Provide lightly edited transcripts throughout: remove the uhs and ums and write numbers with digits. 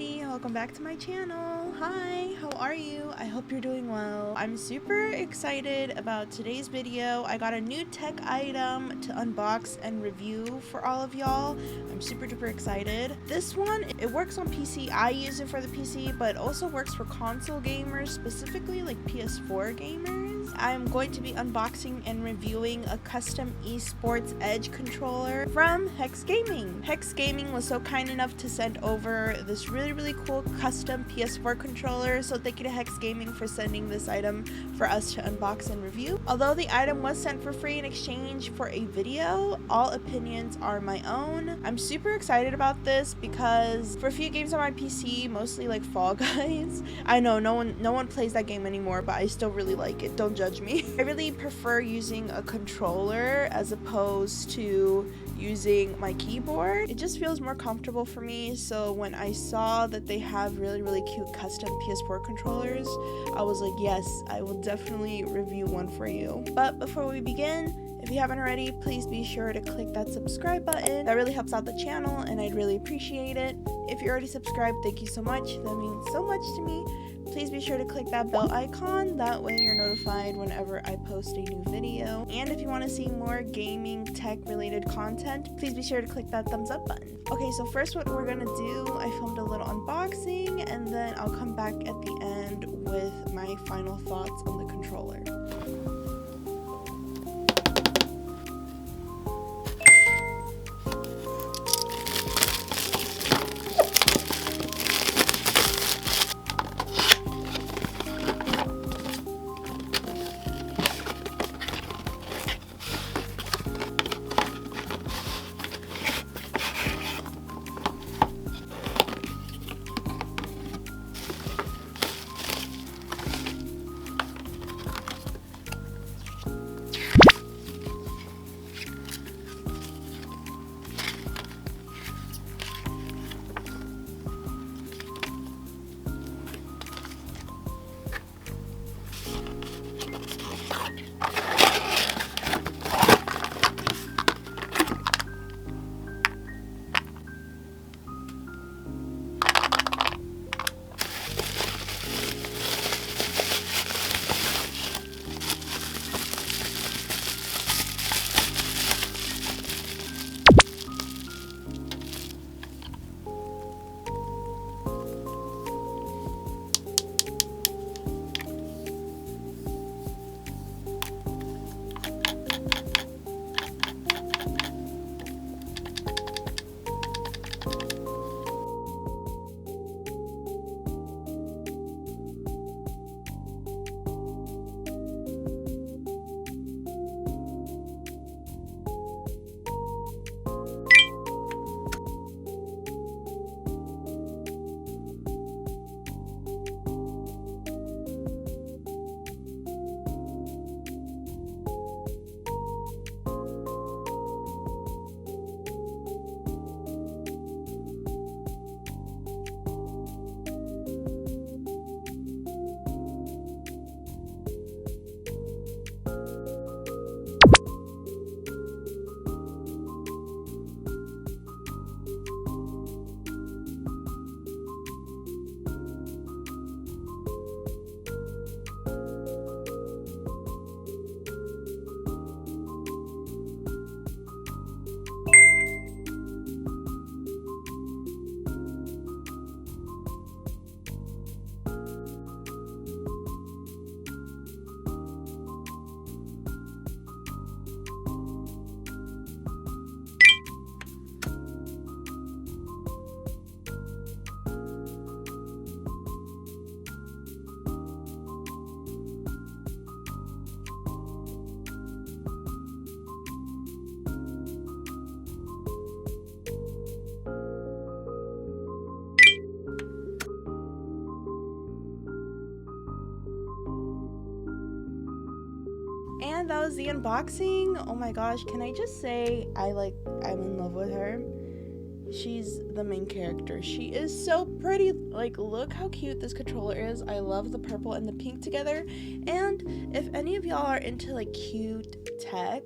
everybody, welcome back to my channel. Hi, how are you? I hope you're doing well. I'm super excited about today's video. I got a new tech item to unbox and review for all of y'all. I'm super duper excited. This one, it works on PC. I use it for the PC, but also works for console gamers, specifically like PS4 gamers. I'm going to be unboxing and reviewing a custom esports edge controller from hexgaming. Hexgaming was so kind enough to send over this really cool custom PS4 controller, so thank you to hexgaming for sending this item for us to unbox and review. Although the item was sent for free in exchange for a video, all opinions are my own. I'm super excited about this because for a few games on my PC, mostly like Fall Guys, I know no one plays that game anymore, but I still really like it. Don't judge me. I really prefer using a controller as opposed to using my keyboard. It just feels more comfortable for me. So when I saw that they have really cute custom PS4 controllers, I was like, yes, I will definitely review one for you. But before we begin, if you haven't already, please be sure to click that subscribe button. That really helps out the channel and I'd really appreciate it. If you're already subscribed, thank you so much. That means so much to me. Please be sure to click that bell icon, that way you're notified whenever I post a new video. And if you want to see more gaming tech related content, please be sure to click that thumbs up button. Okay, so first what we're gonna do, I filmed a little unboxing and then I'll come back at the end with my final thoughts on the controller. And that was the unboxing. Oh my gosh, can I just say I'm in love with her. She's the main character. She is so pretty. Like, look how cute this controller is. I love the purple and the pink together. And if any of y'all are into like cute tech,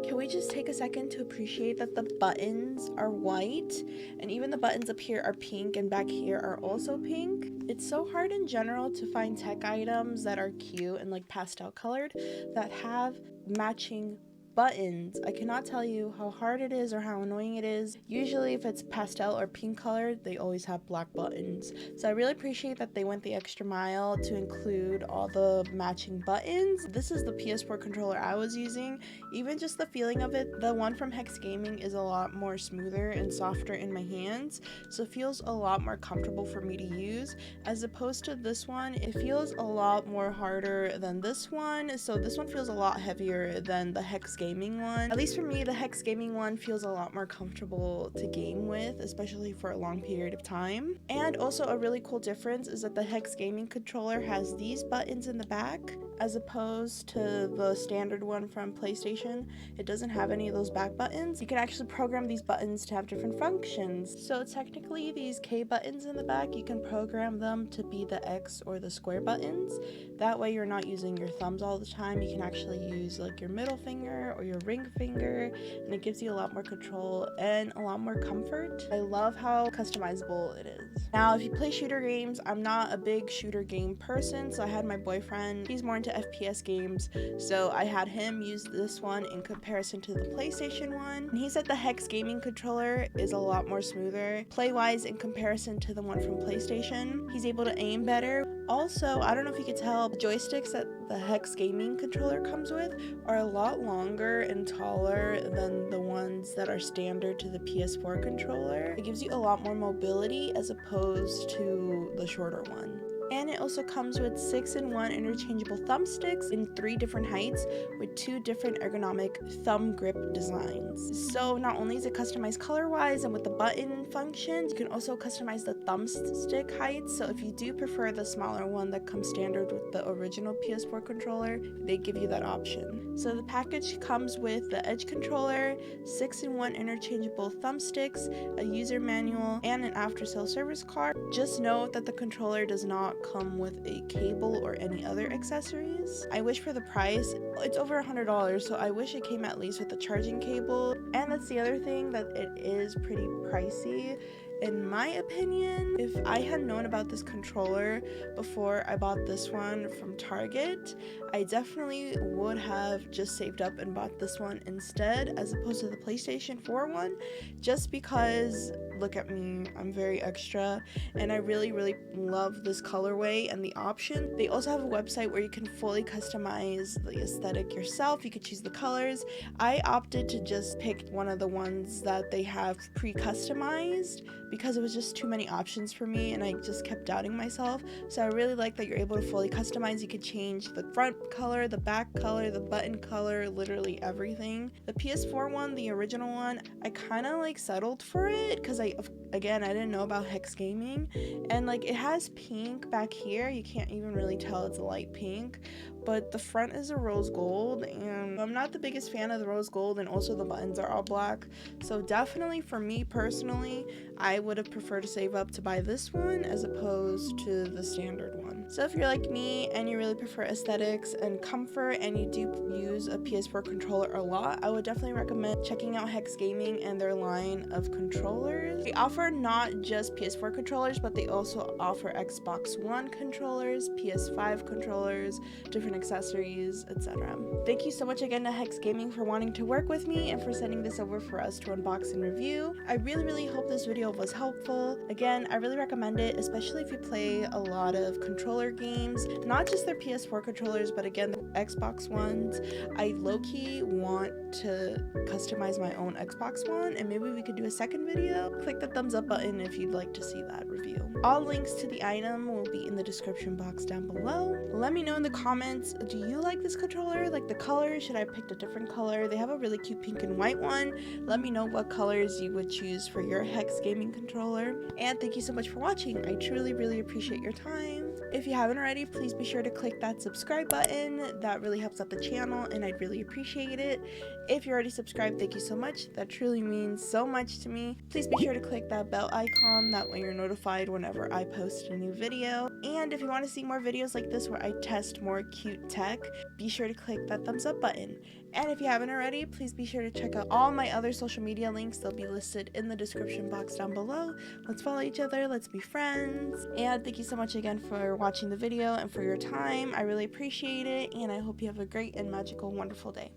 Can we just take a second to appreciate that the buttons are white and even the buttons up here are pink and back here are also pink? It's so hard in general to find tech items that are cute and like pastel colored that have matching buttons. I cannot tell you how hard it is or how annoying it is. Usually if it's pastel or pink colored, they always have black buttons. So I really appreciate that they went the extra mile to include all the matching buttons. This is the PS4 controller I was using. Even just the feeling of it, the one from hexgaming is a lot more smoother and softer in my hands, so it feels a lot more comfortable for me to use, as opposed to this one. It feels a lot more harder than this one, so this one feels a lot heavier than the hexgaming one. At least for me, the hexgaming one feels a lot more comfortable to game with, especially for a long period of time. And also a really cool difference is that the hexgaming controller has these buttons in the back as opposed to the standard one from PlayStation. It doesn't have any of those back buttons. You can actually program these buttons to have different functions. So technically these K buttons in the back, you can program them to be the X or the square buttons. That way you're not using your thumbs all the time. You can actually use like your middle finger or your ring finger, and it gives you a lot more control and a lot more comfort. I love how customizable it is. Now, if you play shooter games, I'm not a big shooter game person, so I had my boyfriend, he's more into FPS games, so I had him use this one in comparison to the PlayStation one, and he said the hexgaming controller is a lot more smoother play-wise in comparison to the one from PlayStation. He's able to aim better. Also, I don't know if you could tell, the joysticks that the hexgaming controller comes with are a lot longer and taller than the ones that are standard to the PS4 controller. It gives you a lot more mobility as opposed to the shorter one. And it also comes with 6-in-1 interchangeable thumbsticks in 3 different heights with 2 different ergonomic thumb grip designs. So not only is it customized color-wise and with the button functions, you can also customize the thumbstick heights. So if you do prefer the smaller one that comes standard with the original PS4 controller, they give you that option. So the package comes with the Edge controller, 6-in-1 interchangeable thumbsticks, a user manual, and an after-sale service card. Just note that the controller does not come with a cable or any other accessories. I wish for the price, it's over $100, so I wish it came at least with a charging cable. And that's the other thing, that it is pretty pricey. In my opinion, if I had known about this controller before I bought this one from Target, I definitely would have just saved up and bought this one instead as opposed to the PlayStation 4 one, just because, look at me, I'm very extra and I really love this colorway and the option. They also have a website where you can fully customize the aesthetic yourself. You could choose the colors. I opted to just pick one of the ones that they have pre-customized because it was just too many options for me and I just kept doubting myself. So I really like that you're able to fully customize. You could change the front color, the back color, the button color, literally everything. The PS4 one, the original one, I kind of like settled for it because I didn't know about hexgaming, and like it has pink back here. You can't even really tell it's a light pink, but the front is a rose gold and I'm not the biggest fan of the rose gold, and also the buttons are all black. So definitely for me personally, I would have preferred to save up to buy this one as opposed to the standard one. So if you're like me and you really prefer aesthetics and comfort and you do use a PS4 controller a lot, I would definitely recommend checking out hexgaming and their line of controllers. They offer not just PS4 controllers, but they also offer Xbox One controllers, PS5 controllers, different accessories, etc. Thank you so much again to hexgaming for wanting to work with me and for sending this over for us to unbox and review. I really hope this video was helpful. Again, I really recommend it, especially if you play a lot of controller games, not just their PS4 controllers, but again, the Xbox ones. I low-key want to customize my own Xbox One, and maybe we could do a second video. Click the thumbs up button if you'd like to see that review. All links to the item will be in the description box down below. Let me know in the comments, do you like this controller? Like the color? Should I have picked a different color? They have a really cute pink and white one. Let me know what colors you would choose for your hexgaming controller. And thank you so much for watching. I truly appreciate your time. If you haven't already, please be sure to click that subscribe button. That really helps out the channel and I'd really appreciate it. If you're already subscribed, thank you so much. That truly means so much to me. Please be sure to click that bell icon. That way you're notified whenever I post a new video. And if you want to see more videos like this where I test more cute tech, be sure to click that thumbs up button. And if you haven't already, please be sure to check out all my other social media links. They'll be listed in the description box down below. Let's follow each other. Let's be friends. And thank you so much again for watching the video and for your time. I really appreciate it. And I hope you have a great and magical, wonderful day.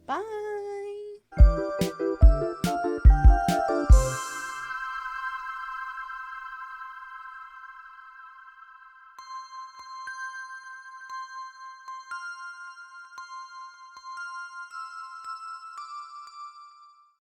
Bye!